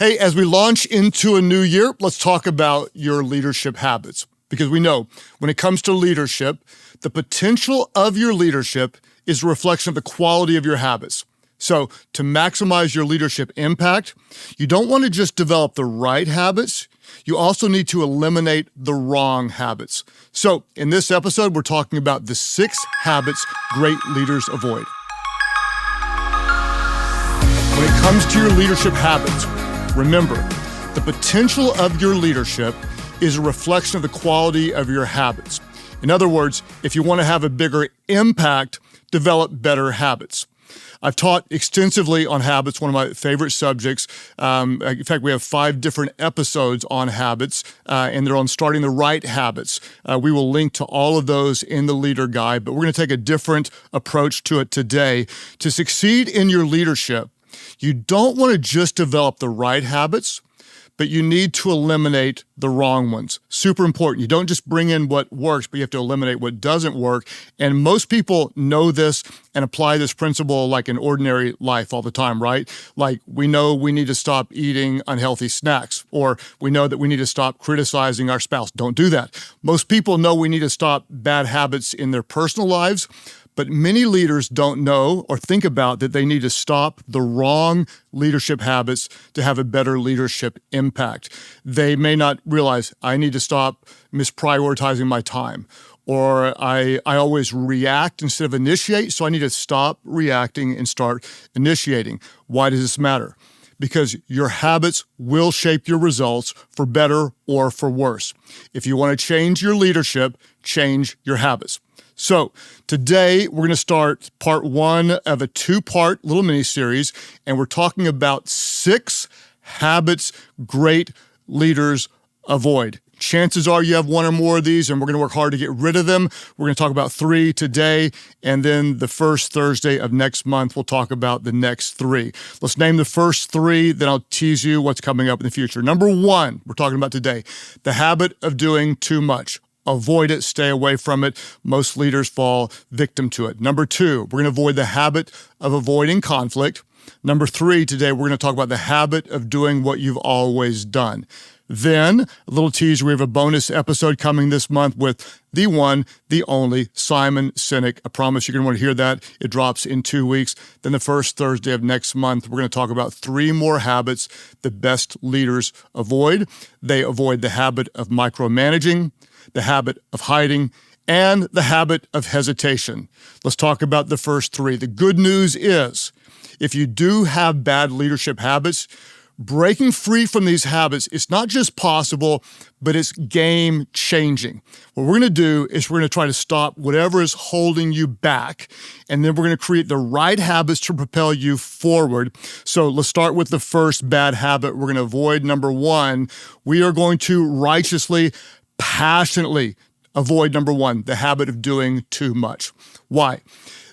Hey, as we launch into a new year, let's talk about your leadership habits. Because we know when it comes to leadership, the potential of your leadership is a reflection of the quality of your habits. So to maximize your leadership impact, you don't want to just develop the right habits, you also need to eliminate the wrong habits. So in this episode, we're talking about the 6 habits great leaders avoid. When it comes to your leadership habits, remember, the potential of your leadership is a reflection of the quality of your habits. In other words, if you want to have a bigger impact, develop better habits. I've taught extensively on habits, one of my favorite subjects. In fact, we have 5 different episodes on habits, and they're on starting the right habits. We will link to all of those in the leader guide, but we're going to take a different approach to it today. To succeed in your leadership, you don't want to just develop the right habits, but you need to eliminate the wrong ones. Super important. You don't just bring in what works, but you have to eliminate what doesn't work. And most people know this and apply this principle like in ordinary life all the time, right? Like we know we need to stop eating unhealthy snacks, or we know that we need to stop criticizing our spouse. Don't do that. Most people know we need to stop bad habits in their personal lives, but many leaders don't know or think about that they need to stop the wrong leadership habits to have a better leadership impact. They may not realize, I need to stop misprioritizing my time, or I always react instead of initiate, so I need to stop reacting and start initiating. Why does this matter? Because your habits will shape your results for better or for worse. If you want to change your leadership, change your habits. So today we're going to start part 1 of a 2-part little mini-series, and we're talking about 6 habits great leaders avoid. Chances are you have one or more of these, and we're going to work hard to get rid of them. We're going to talk about 3 today, and then the first Thursday of next month, we'll talk about the next 3. Let's name the first 3, then I'll tease you what's coming up in the future. Number 1, we're talking about today, the habit of doing too much. Avoid it, stay away from it. Most leaders fall victim to it. Number 2, we're going to avoid the habit of avoiding conflict. Number 3, today we're going to talk about the habit of doing what you've always done. Then, a little teaser, we have a bonus episode coming this month with the one, the only, Simon Sinek. I promise you're going to want to hear that. It drops in 2 weeks. Then the first Thursday of next month, we're going to talk about 3 more habits the best leaders avoid. They avoid the habit of micromanaging, the habit of hiding, and the habit of hesitation. Let's talk about the first 3. The good news is, if you do have bad leadership habits, breaking free from these habits, it's not just possible, but it's game-changing. What we're going to do is we're going to try to stop whatever is holding you back, and then we're going to create the right habits to propel you forward. So let's start with the first bad habit we're going to avoid. Number 1, we are going to righteously, passionately avoid, number 1, the habit of doing too much. Why?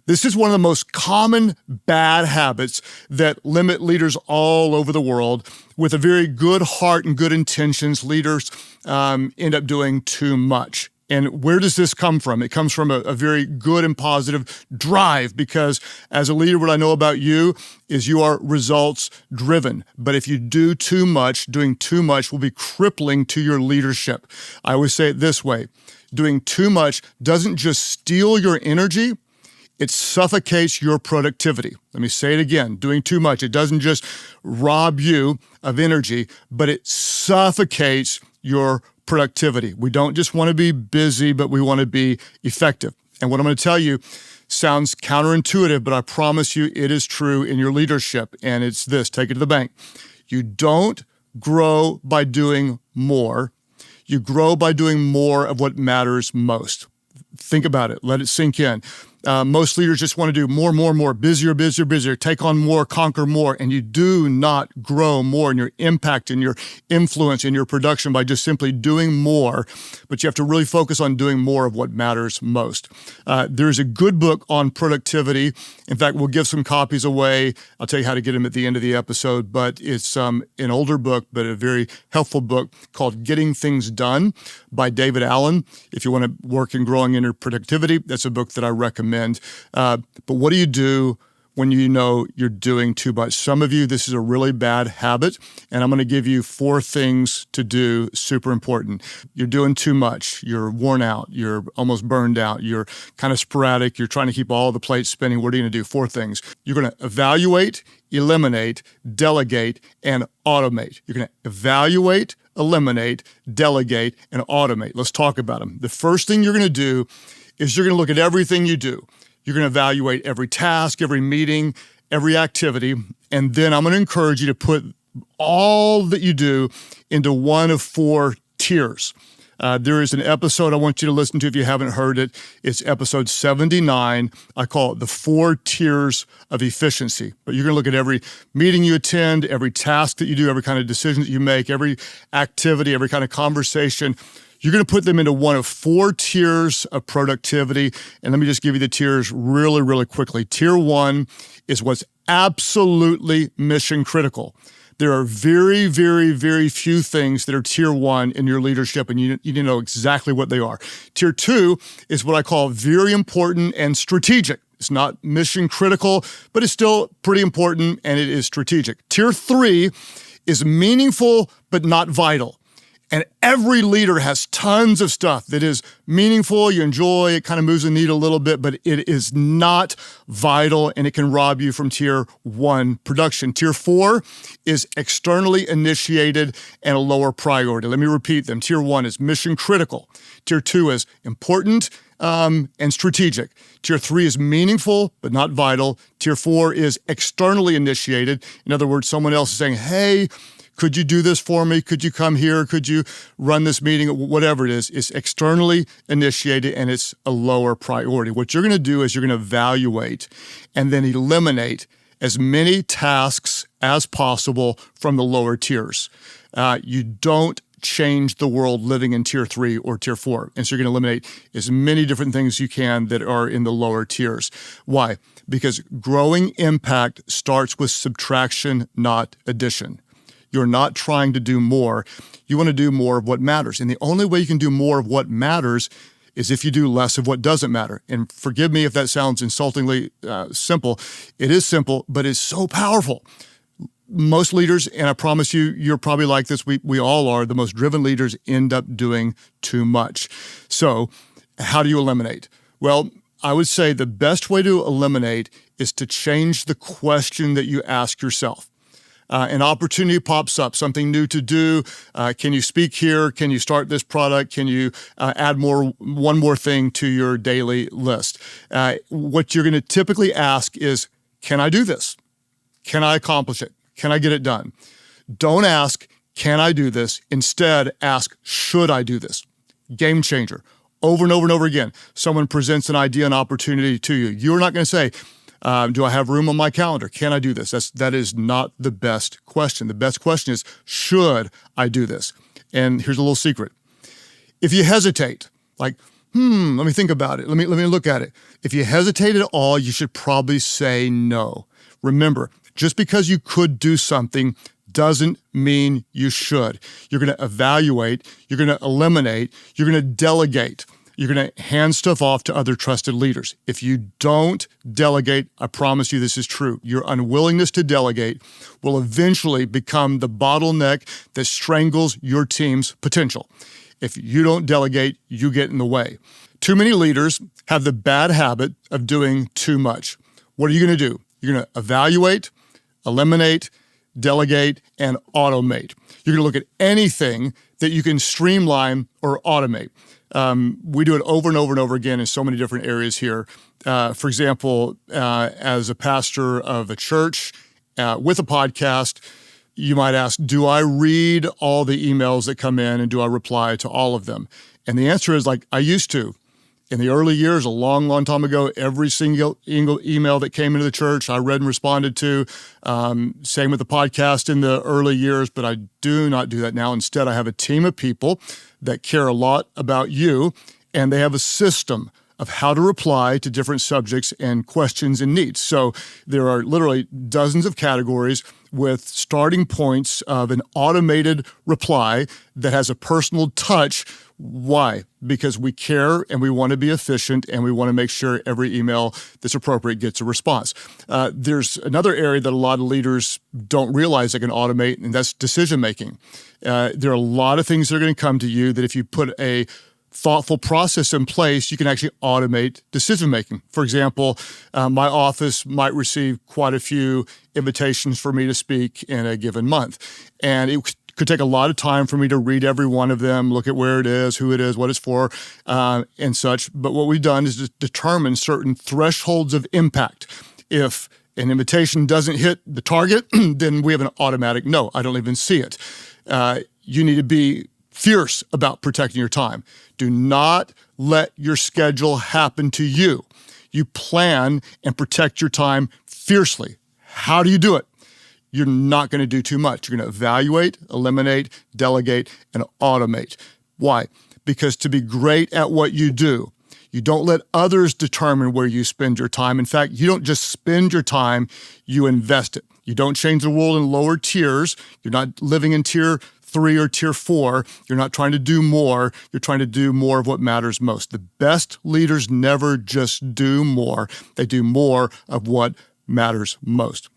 This is one of the most common bad habits that limit leaders all over the world. With a very good heart and good intentions, leaders end up doing too much. And where does this come from? It comes from a very good and positive drive, because as a leader, what I know about you is you are results driven. But if you do too much, doing too much will be crippling to your leadership. I always say it this way: doing too much doesn't just steal your energy, it suffocates your productivity. Let me say it again. Doing too much, it doesn't just rob you of energy, but it suffocates your productivity. We don't just want to be busy, but we want to be effective. And what I'm going to tell you sounds counterintuitive, but I promise you it is true in your leadership. And it's this: take it to the bank. You don't grow by doing more. You grow by doing more of what matters most. Think about it. Let it sink in. Most leaders just want to do more, busier, take on more, conquer more, and you do not grow more in your impact and your influence in your production by just simply doing more, but you have to really focus on doing more of what matters most. There's a good book on productivity. In fact, we'll give some copies away. I'll tell you how to get them at the end of the episode, but it's an older book, but a very helpful book called Getting Things Done by David Allen. If you want to work in growing in your productivity, that's a book that I recommend. But what do you do when you know you're doing too much. Some of you, this is a really bad habit, and I'm going to give you 4 things to do, super important. You're doing too much. You're worn out. You're almost burned out. You're kind of sporadic. You're trying to keep all the plates spinning. What are you going to do? 4 things. You're going to evaluate, eliminate, delegate, and automate. You're going to evaluate, eliminate, delegate, and automate. Let's talk about them. The first thing you're going to do is you're going to look at everything you do. You're going to evaluate every task, every meeting, every activity, and then I'm going to encourage you to put all that you do into one of 4 tiers. There is an episode I want you to listen to if you haven't heard it. It's episode 79. I call it the 4 tiers of efficiency. But you're going to look at every meeting you attend, every task that you do, every kind of decision that you make, every activity, every kind of conversation. You're going to put them into one of 4 tiers of productivity. And let me just give you the tiers really, really quickly. Tier 1 is what's absolutely mission critical. There are very, very, very few things that are tier 1 in your leadership, and you need to know exactly what they are. Tier 2 is what I call very important and strategic. It's not mission critical, but it's still pretty important, and it is strategic. Tier 3 is meaningful, but not vital. And every leader has tons of stuff that is meaningful, you enjoy, it kind of moves the needle a little bit, but it is not vital, and it can rob you from tier 1 production. Tier 4 is externally initiated and a lower priority. Let me repeat them. Tier 1 is mission critical. Tier 2 is important and strategic. Tier 3 is meaningful, but not vital. Tier 4 is externally initiated. In other words, someone else is saying, hey, could you do this for me? Could you come here? Could you run this meeting? Whatever it is, it's externally initiated and it's a lower priority. What you're going to do is you're going to evaluate and then eliminate as many tasks as possible from the lower tiers. You don't change the world living in tier 3 or tier 4. And so you're going to eliminate as many different things you can that are in the lower tiers. Why? Because growing impact starts with subtraction, not addition. You're not trying to do more. You want to do more of what matters. And the only way you can do more of what matters is if you do less of what doesn't matter. And forgive me if that sounds insultingly simple. It is simple, but it's so powerful. Most leaders, and I promise you, you're probably like this, we all are, the most driven leaders end up doing too much. So how do you eliminate? Well, I would say the best way to eliminate is to change the question that you ask yourself. An opportunity pops up, something new to do. Can you speak here? Can you start this product? Can you add one more thing to your daily list? What you're going to typically ask is, can I do this? Can I accomplish it? Can I get it done? Don't ask, can I do this? Instead, ask, should I do this? Game changer. Over and over and over again, someone presents an idea, an opportunity to you. You're not going to say, do I have room on my calendar? Can I do this? That is not the best question. The best question is, should I do this? And here's a little secret. If you hesitate, like, let me think about it. Let me look at it. If you hesitate at all, you should probably say no. Remember, just because you could do something doesn't mean you should. You're going to evaluate, you're going to eliminate, you're going to delegate. You're going to hand stuff off to other trusted leaders. If you don't delegate, I promise you this is true. Your unwillingness to delegate will eventually become the bottleneck that strangles your team's potential. If you don't delegate, you get in the way. Too many leaders have the bad habit of doing too much. What are you going to do? You're going to evaluate, eliminate, delegate, and automate. You're going to look at anything that you can streamline or automate. We do it over and over and over again in so many different areas here. For example, as a pastor of a church with a podcast, you might ask, do I read all the emails that come in and do I reply to all of them? And the answer is I used to. In the early years, a long, long time ago, every single email that came into the church, I read and responded to. Same with the podcast in the early years, but I do not do that now. Instead, I have a team of people that care a lot about you, and they have a system of how to reply to different subjects and questions and needs. So there are literally dozens of categories with starting points of an automated reply that has a personal touch Why? Because we care and we want to be efficient and we want to make sure every email that's appropriate gets a response. There's another area that a lot of leaders don't realize they can automate, and that's decision-making. There are a lot of things that are going to come to you that if you put a thoughtful process in place, you can actually automate decision-making. For example, my office might receive quite a few invitations for me to speak in a given month. And it could take a lot of time for me to read every one of them, look at where it is, who it is, what it's for, and such. But what we've done is just determine certain thresholds of impact. If an invitation doesn't hit the target, then we have an automatic no, I don't even see it. You need to be fierce about protecting your time. Do not let your schedule happen to you. You plan and protect your time fiercely. How do you do it? You're not going to do too much. You're going to evaluate, eliminate, delegate, and automate. Why? Because to be great at what you do, you don't let others determine where you spend your time. In fact, you don't just spend your time, you invest it. You don't change the world in lower tiers. You're not living in tier 3 or tier 4. You're not trying to do more. You're trying to do more of what matters most. The best leaders never just do more. They do more of what matters most.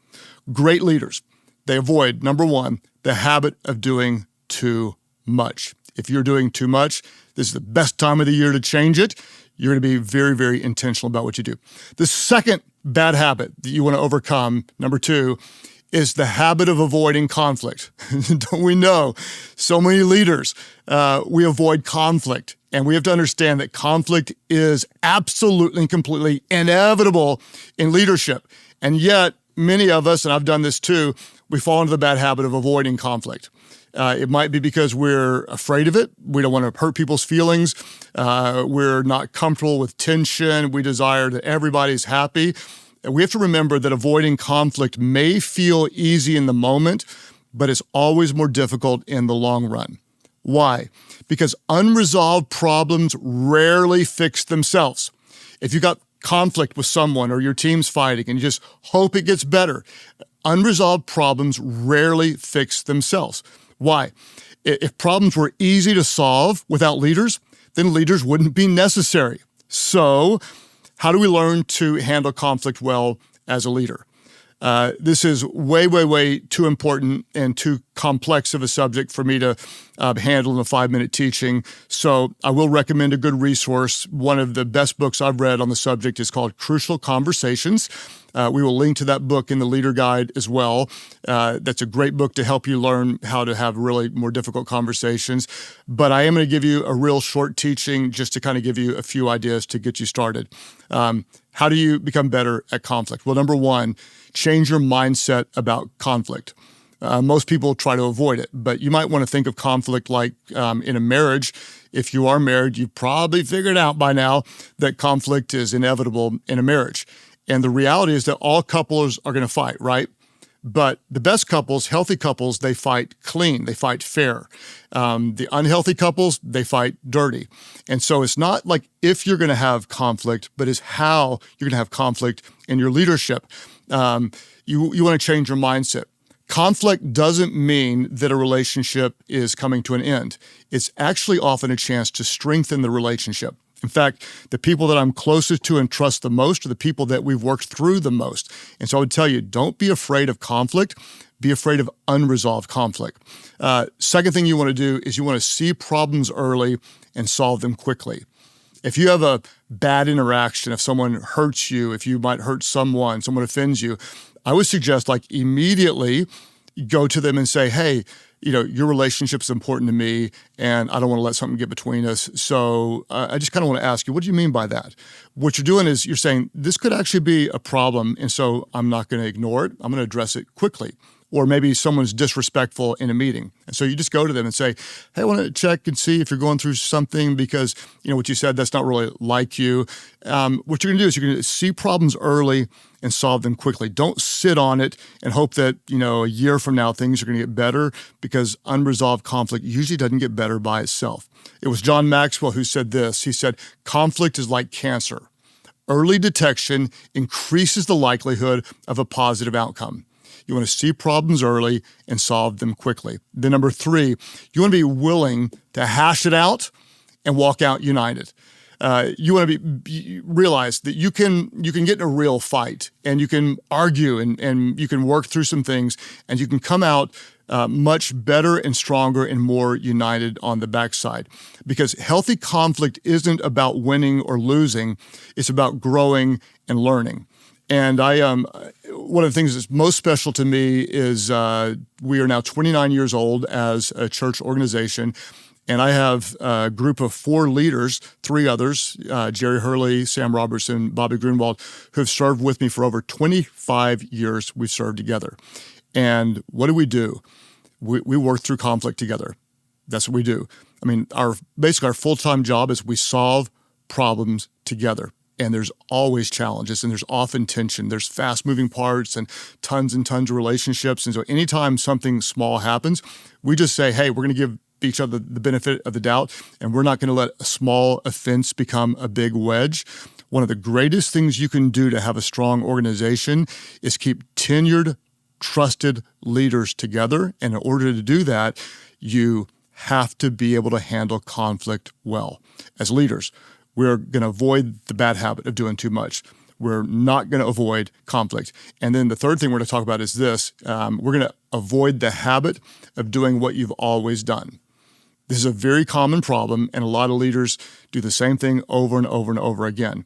Great leaders, they avoid, number one, the habit of doing too much. If you're doing too much, this is the best time of the year to change it. You're going to be very, very intentional about what you do. The second bad habit that you want to overcome, number 2, is the habit of avoiding conflict. Don't we know? So many leaders, we avoid conflict. And we have to understand that conflict is absolutely and completely inevitable in leadership. And yet, many of us, and I've done this too, we fall into the bad habit of avoiding conflict. It might be because we're afraid of it. We don't want to hurt people's feelings. We're not comfortable with tension. We desire that everybody's happy. And we have to remember that avoiding conflict may feel easy in the moment, but it's always more difficult in the long run. Why? Because unresolved problems rarely fix themselves. If you got conflict with someone or your team's fighting and you just hope it gets better, unresolved problems rarely fix themselves. Why? If problems were easy to solve without leaders, then leaders wouldn't be necessary. So, how do we learn to handle conflict well as a leader? This is way, way, way too important and too complex of a subject for me to handle in a 5-minute teaching. So I will recommend a good resource. One of the best books I've read on the subject is called Crucial Conversations. We will link to that book in the Leader Guide as well. That's a great book to help you learn how to have really more difficult conversations. But I am going to give you a real short teaching just to kind of give you a few ideas to get you started. How do you become better at conflict? Well, number 1, change your mindset about conflict. Most people try to avoid it, but you might want to think of conflict like in a marriage. If you are married, you've probably figured out by now that conflict is inevitable in a marriage. And the reality is that all couples are going to fight, right? But the best couples, healthy couples, they fight clean, they fight fair. The unhealthy couples, they fight dirty. And so it's not like if you're going to have conflict, but it's how you're going to have conflict in your leadership. You want to change your mindset. Conflict doesn't mean that a relationship is coming to an end. It's actually often a chance to strengthen the relationship. In fact, the people that I'm closest to and trust the most are the people that we've worked through the most. And so I would tell you, don't be afraid of conflict. Be afraid of unresolved conflict. Second thing you want to do is you want to see problems early and solve them quickly. If you have a bad interaction, if someone hurts you, if you might hurt someone offends you, I would suggest immediately go to them and say, hey, your relationship is important to me and I don't want to let something get between us. So I just kind of want to ask you, what do you mean by that? What you're doing is you're saying this could actually be a problem. And so I'm not going to ignore it. I'm going to address it quickly. Or maybe someone's disrespectful in a meeting. And so you just go to them and say, hey, I want to check and see if you're going through something because, what you said, that's not really like you. What you're going to do is you're going to see problems early and solve them quickly. Don't sit on it and hope that, a year from now things are going to get better because unresolved conflict usually doesn't get better by itself. It was John Maxwell who said this. He said, conflict is like cancer. Early detection increases the likelihood of a positive outcome. You want to see problems early and solve them quickly. Then number 3, you want to be willing to hash it out and walk out united. You want to realize that you can get in a real fight, and you can argue, and you can work through some things, and you can come out much better and stronger and more united on the backside. Because healthy conflict isn't about winning or losing; it's about growing and learning. And one of the things that's most special to me is we are now 29 years old as a church organization. And I have a group of 4 leaders, 3 others, Jerry Hurley, Sam Robertson, Bobby Grunwald, who have served with me for over 25 years. We've served together. And what do? We work through conflict together. That's what we do. I mean, basically our full-time job is we solve problems together. And there's always challenges, and there's often tension. There's fast-moving parts and tons of relationships. And so anytime something small happens, we just say, hey, we're going to give each other the benefit of the doubt, and we're not going to let a small offense become a big wedge. One of the greatest things you can do to have a strong organization is keep tenured, trusted leaders together. And in order to do that, you have to be able to handle conflict well. As leaders, we're going to avoid the bad habit of doing too much. We're not going to avoid conflict. And then the third thing we're going to talk about is this. We're going to avoid the habit of doing what you've always done. This is a very common problem, and a lot of leaders do the same thing over and over and over again.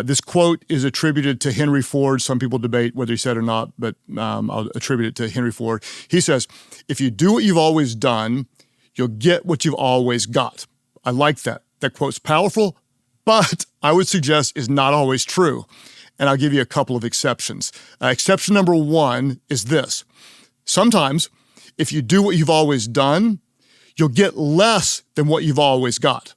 This quote is attributed to Henry Ford. Some people debate whether he said it or not, but I'll attribute it to Henry Ford. He says, if you do what you've always done, you'll get what you've always got. I like that. That quote's powerful, but I would suggest is not always true. And I'll give you a couple of exceptions. Exception number 1 is this. Sometimes, if you do what you've always done, you'll get less than what you've always got.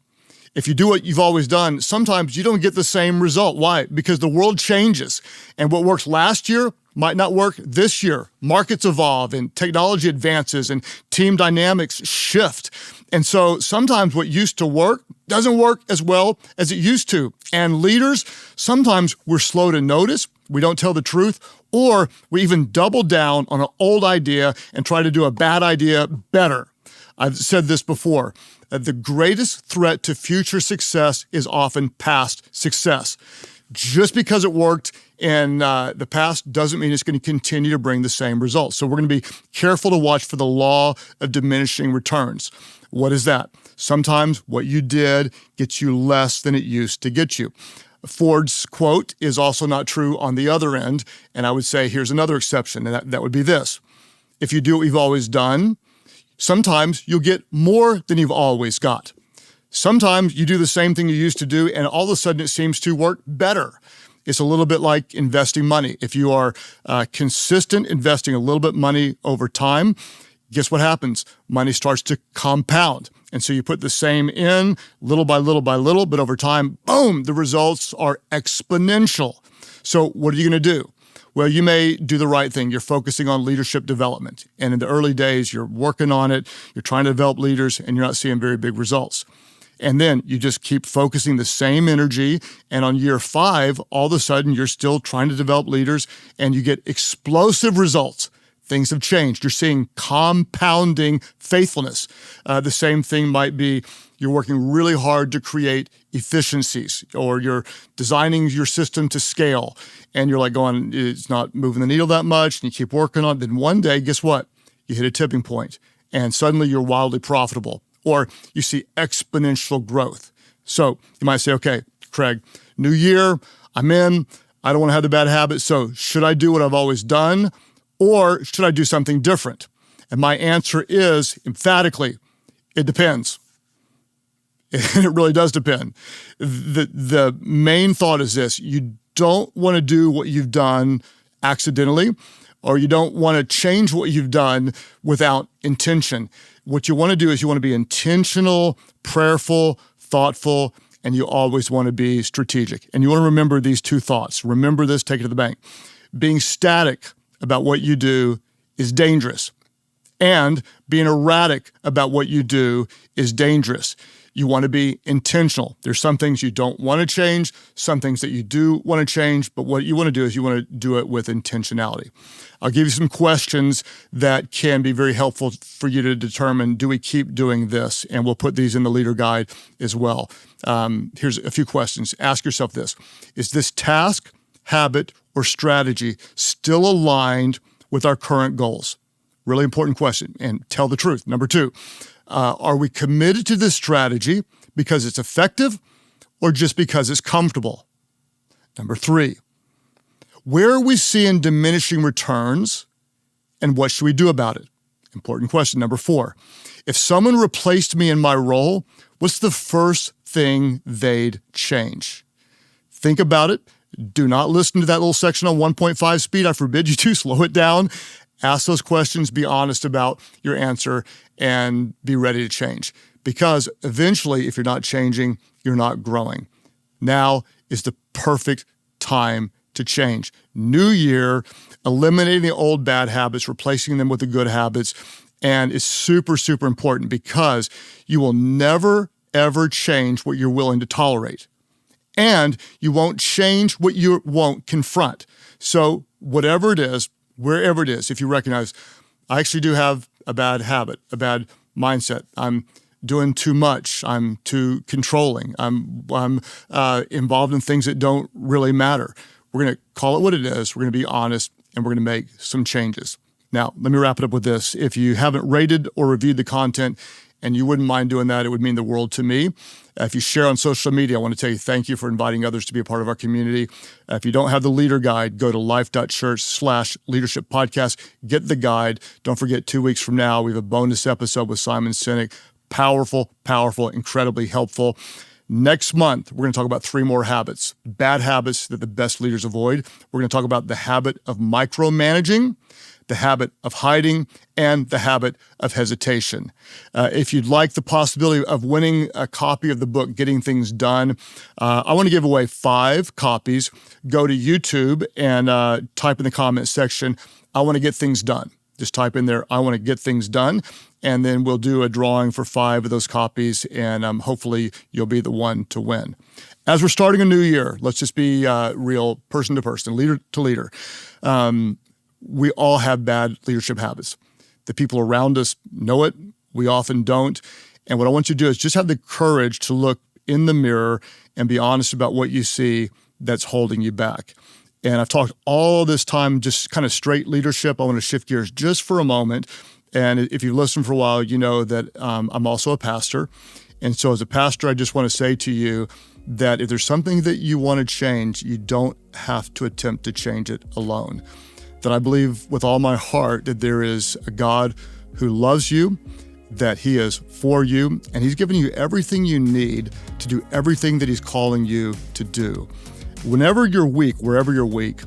If you do what you've always done, sometimes you don't get the same result. Why? Because the world changes, and what worked last year might not work this year. Markets evolve, and technology advances, and team dynamics shift. And so sometimes what used to work doesn't work as well as it used to. And leaders, sometimes we're slow to notice, we don't tell the truth, or we even double down on an old idea and try to do a bad idea better. I've said this before. The greatest threat to future success is often past success. Just because it worked in the past doesn't mean it's going to continue to bring the same results. So we're going to be careful to watch for the law of diminishing returns. What is that? Sometimes what you did gets you less than it used to get you. Ford's quote is also not true on the other end, and I would say here's another exception, and that would be this. If you do what you've always done, sometimes you'll get more than you've always got. Sometimes you do the same thing you used to do, and all of a sudden it seems to work better. It's a little bit like investing money. If you are consistent investing a little bit of money over time, guess what happens? Money starts to compound. And so you put the same in little by little by little, but over time, boom, the results are exponential. So what are you going to do? Well, you may do the right thing. You're focusing on leadership development. And in the early days, you're working on it. You're trying to develop leaders, and you're not seeing very big results. And then you just keep focusing the same energy. And on year 5, all of a sudden, you're still trying to develop leaders, and you get explosive results. Things have changed. You're seeing compounding faithfulness. The same thing might be you're working really hard to create efficiencies, or you're designing your system to scale, and you're like going, it's not moving the needle that much, and you keep working on it. Then one day, guess what? You hit a tipping point, and suddenly you're wildly profitable, or you see exponential growth. So you might say, okay, Craig, new year, I'm in. I don't want to have the bad habit, so should I do what I've always done, or should I do something different? And my answer is, emphatically, it depends. It really does depend. The main thought is this: you don't want to do what you've done accidentally, or you don't want to change what you've done without intention. What you want to do is you want to be intentional, prayerful, thoughtful, and you always want to be strategic. And you want to remember these 2 thoughts. Remember this, take it to the bank. Being static about what you do is dangerous, and being erratic about what you do is dangerous. You want to be intentional. There's some things you don't want to change, some things that you do want to change, but what you want to do is you want to do it with intentionality. I'll give you some questions that can be very helpful for you to determine, do we keep doing this? And we'll put these in the leader guide as well. Here's a few questions. Ask yourself this: is this task, habit, or strategy still aligned with our current goals? Really important question. And tell the truth. Number 2, are we committed to this strategy because it's effective or just because it's comfortable? Number 3, where are we seeing diminishing returns and what should we do about it? Important question. Number 4, if someone replaced me in my role, what's the first thing they'd change? Think about it. Do not listen to that little section on 1.5 speed. I forbid you to. Slow it down. Ask those questions. Be honest about your answer and be ready to change. Because eventually, if you're not changing, you're not growing. Now is the perfect time to change. New year, eliminating the old bad habits, replacing them with the good habits, and it's super, super important because you will never, ever change what you're willing to tolerate. And you won't change what you won't confront. So whatever it is, wherever it is, if you recognize, I actually do have a bad habit, a bad mindset. I'm doing too much. I'm too controlling. I'm involved in things that don't really matter. We're going to call it what it is. We're going to be honest, and we're going to make some changes. Now, let me wrap it up with this. If you haven't rated or reviewed the content and you wouldn't mind doing that, it would mean the world to me. If you share on social media, I want to tell you thank you for inviting others to be a part of our community. If you don't have the leader guide, go to Life.Church/leadership podcast. Get the guide. Don't forget, 2 weeks from now, we have a bonus episode with Simon Sinek. Powerful, powerful, incredibly helpful. Next month, we're going to talk about 3 more habits, bad habits that the best leaders avoid. We're going to talk about the habit of micromanaging, the habit of hiding, and the habit of hesitation. If you'd like the possibility of winning a copy of the book, Getting Things Done, I want to give away 5 copies. Go to YouTube and type in the comment section, I want to get things done. Just type in there, I want to get things done. And then we'll do a drawing for 5 of those copies, and hopefully you'll be the one to win. As we're starting a new year, let's just be real, person to person, leader to leader. We all have bad leadership habits. The people around us know it. We often don't. And what I want you to do is just have the courage to look in the mirror and be honest about what you see that's holding you back. And I've talked all this time just kind of straight leadership. I want to shift gears just for a moment. And if you've listened for a while, you know that I'm also a pastor. And so as a pastor, I just want to say to you that if there's something that you want to change, you don't have to attempt to change it alone. That I believe with all my heart that there is a God who loves you, that he is for you, and he's given you everything you need to do everything that he's calling you to do. Whenever you're weak, wherever you're weak,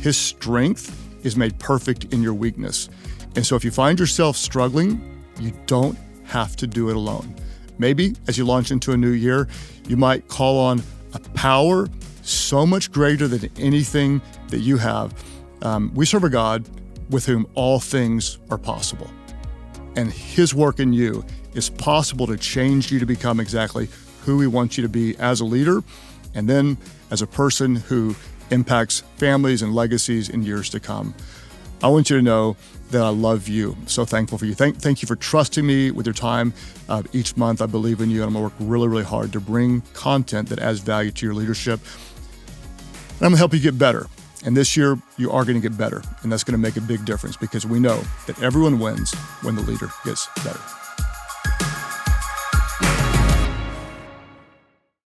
his strength is made perfect in your weakness. And so if you find yourself struggling, you don't have to do it alone. Maybe as you launch into a new year, you might call on a power so much greater than anything that you have. We serve a God with whom all things are possible. And his work in you is possible to change you to become exactly who he wants you to be as a leader, and then as a person who impacts families and legacies in years to come. I want you to know that I love you. I'm so thankful for you. Thank you for trusting me with your time each month. I believe in you, and I'm going to work really, really hard to bring content that adds value to your leadership. And I'm going to help you get better. And this year, you are going to get better. And that's going to make a big difference because we know that everyone wins when the leader gets better.